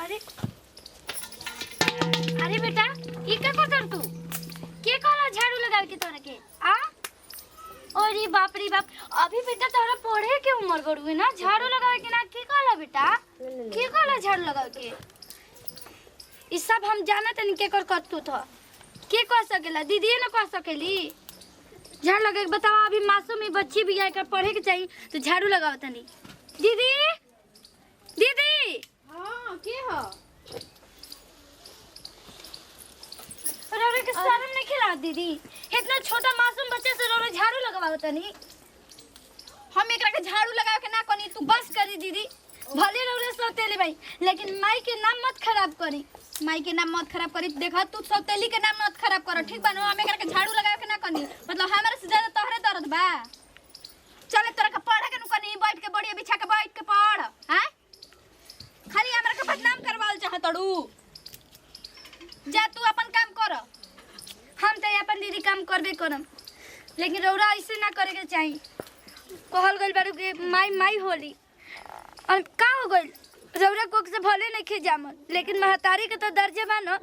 अरे अरे बेटा ये क्या कर तू के कहला झाड़ू लगा के तोरा के आ अरे बाप रे बाप अभी बेटा तोरा पढ़े के उम्र बड़ुए ना झाड़ू लगा के ना के कहला बेटा के कहला झाड़ू लगा के ई सब हम जानत नहीं के कर तू तो के कह सकेला दीदी न कह सकेली झाड़ू लगा के बताओ अभी मासूम ही बच्ची भी आकर पढ़े के चाहिए तो झाड़ू लगाओ तनी दीदी दीदी हां के हो अरे के शर्म नहीं खिला दीदी इतना छोटा मासूम बच्चे से रोज झाड़ू लगवाओ तनी हम एकरा के झाड़ू लगा के ना कोनी तू बस करी दीदी भले रोरे सौतेली भाई लेकिन माई के नाम मत खराब करी माई के नाम मत खराब करी देखा तू सौतेली के नाम मत खराब कर ठीक बा हम एकरा के झाड़ू लगा के ना कोनी मतलब हमारे से ज्यादा तोहरे दर्द बा चले तोरा के पढ़े के नु कोनी बैठ के बढ़िया बिछा के बैठ के पढ़ हैं खाली हमरा के बदनाम करवाल चाहतड़ू जा तू अपन काम कर हम तो अपन दीदी काम करबे करम लेकिन रौरा ऐसे ना करे के चाहिए कहल गइल बारू के माई माई होली और का हो गइल रौरा कोक से भले नहीं खे जामन लेकिन महतारी के तो दर्जे बा न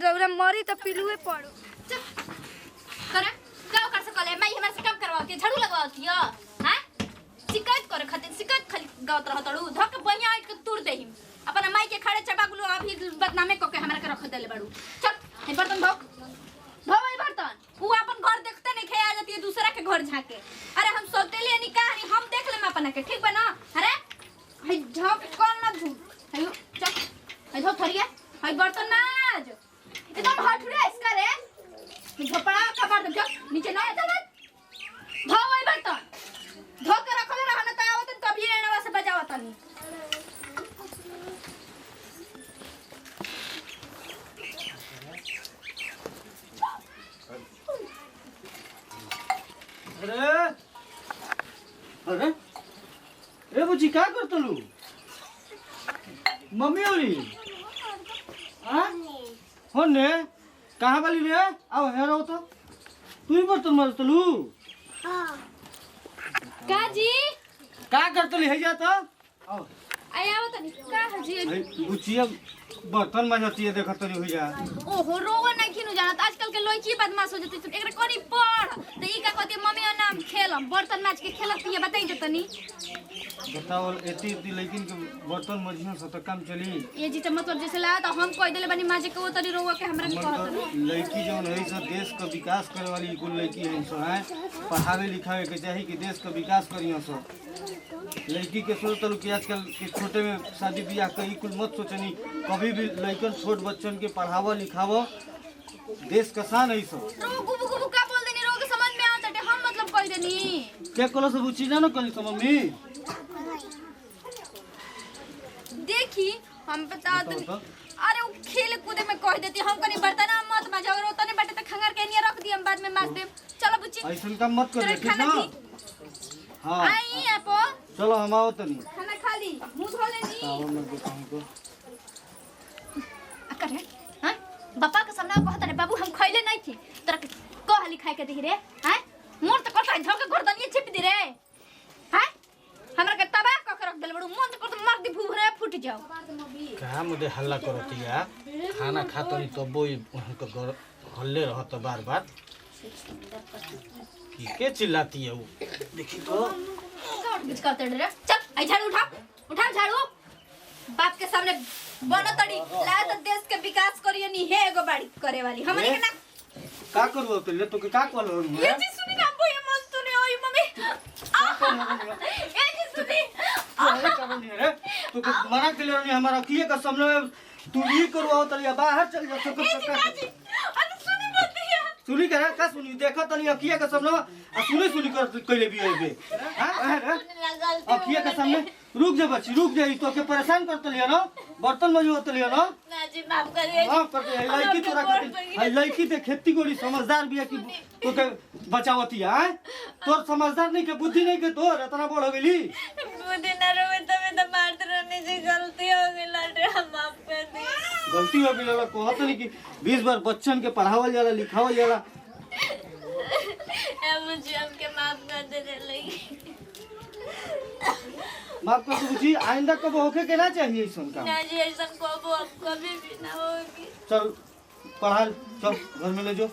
रौरा मरी तो पिलुए पड़ो करे का कर सकले माई हमरा से काम करवाती झाड़ू लगवाती है हैं शिकायत करे खातिर शिकायत खाली गावत रहतड़ू धक बनिया आइट के तुर देहिम अपन माई के खड़े चबागुलो अभी बदनामे क के हमरा के रख देले बाड़ू चल हे बर्तन धो धो ए बर्तन वो अपन घर देखते नहीं खे आ जाती है दूसरा के घर झाके अरे हम सौतेली नहीं कहानी हम देख लेम अपन के ठीक बा ना अरे हई झक कौन ना झूठ हयो चल हई धो थरिया हई बर्तन नाज एकदम हटुरे इसका रे झपड़ा खबर दे नीचे ना चल धो ए बर्तन धो के रखले रहना त आवत कभी रेणवा से बजावत नहीं अरे अरे ए बुची क्या करतलू मम्मी होली हां होने कहां वाली रे आओ हे रहो तो तू ही बर्तन मारतलू हां का जी का करतली है जा तो आओ आया आवत नहीं का हजी बुचिया बर्तन माजती है देखत नहीं हुई जा ओहो रोवा नहीं खिनु जानत आजकल के लड़की बदमाश हो जती एकरा कोनी पढ़ त ई का कहती मम्मी और नाम खेलम बर्तन माज के खेलत ये बताई दे तनी बताओ एती एती लेकिन के बर्तन मजना से तो काम चली ये जी मतलब जैसे ला तो हम कह देले बनी माजे के वो तरी रोवा के हमरा के कहत लड़की जो है सब देश का विकास करे वाली कुल लड़की है सो है पढ़ावे लिखावे के चाहिए कि देश का विकास करियो सो लड़की के सोचतलू कि आजकल के छोटे में शादी ब्याह कई कुल मत सोचनी कभी भी लड़कन छोट बच्चन के पढ़ावा लिखावा देश का शान है सो गुबु गुबु का बोल देनी रोग समझ में आवत है हम मतलब कह देनी क्या कलो सब चीज ना कली तो मम्मी देखी हम बता दे अरे वो खेल कूदे में कह देती हम कनी बर्तन मत मजा और तने बटे त खंगार के निया रख दी हम बाद में मार दे चलो बुच्ची ऐसन काम मत कर ठीक ना हां आई आपो चलो हम आओ तनी खाना खा ली मुंह धो लेनी आओ मत देखो हमको करे हां बापा के सामने कहत रे बाबू हम खइले नहीं थी तोरा के कहली खाए के दी रे हैं मोर त कटा झक गर्दनिए छिप दी रे हैं हमरा के तबाह क के रख देल बड़ू मन त मार दी भूरे फूट जाओ कहां मुझे हल्ला करतिया खाना खातनी तो बोई उनको घर हल्ले रहत बार बार के चिल्लाती है वो देखी तो बिच करते रे चल आई झाड़ू उठा उठा झाड़ू बाप के सामने बनो तड़ी ला तो देश के विकास करियो नी है एगो बाड़ी करे वाली हमरे के ना का करू तो ले तो का कल हो ये जी सुनी ना बोए मस्त तूने ओई मम्मी ये जी सुनी अरे का नहीं रे तू को मना के ले हमारा किए का सामने तू ये करवाओ तलिया बाहर चल जा तो जी अरे सुनी मत दिया सुनी करे का सुनी देखा तलिया किए का सामने आ सुनी कर कइले भी होबे हां अब किए का सामने रुक जा बच्ची रुक जा तो के परेशान करत लिया ना बर्तन मजू होत लिया ना ना जी माफ करिए हां कर दे लड़की तोरा के लड़की ते खेती गोली समझदार बिया की तो के बचावती है तोर समझदार नहीं के बुद्धि नहीं के तोर इतना बड़ हो गेली बुद्धि न रहे तो मारते रहने से गलती हो गई लड़े हम माफ कर दी गलती हो गेला कहत नहीं कि 20 बार बच्चन के पढ़ावल जाला लिखावल जाला मुझे हमके माफ कर दे रे लगी माफ कर दो बुची, आइंदा कब होके के ना चाहिए ऐसा काम। ना जी ऐसा कबो अब कभी भी ना होगी। चल पढ़ा, चल घर में ले जो।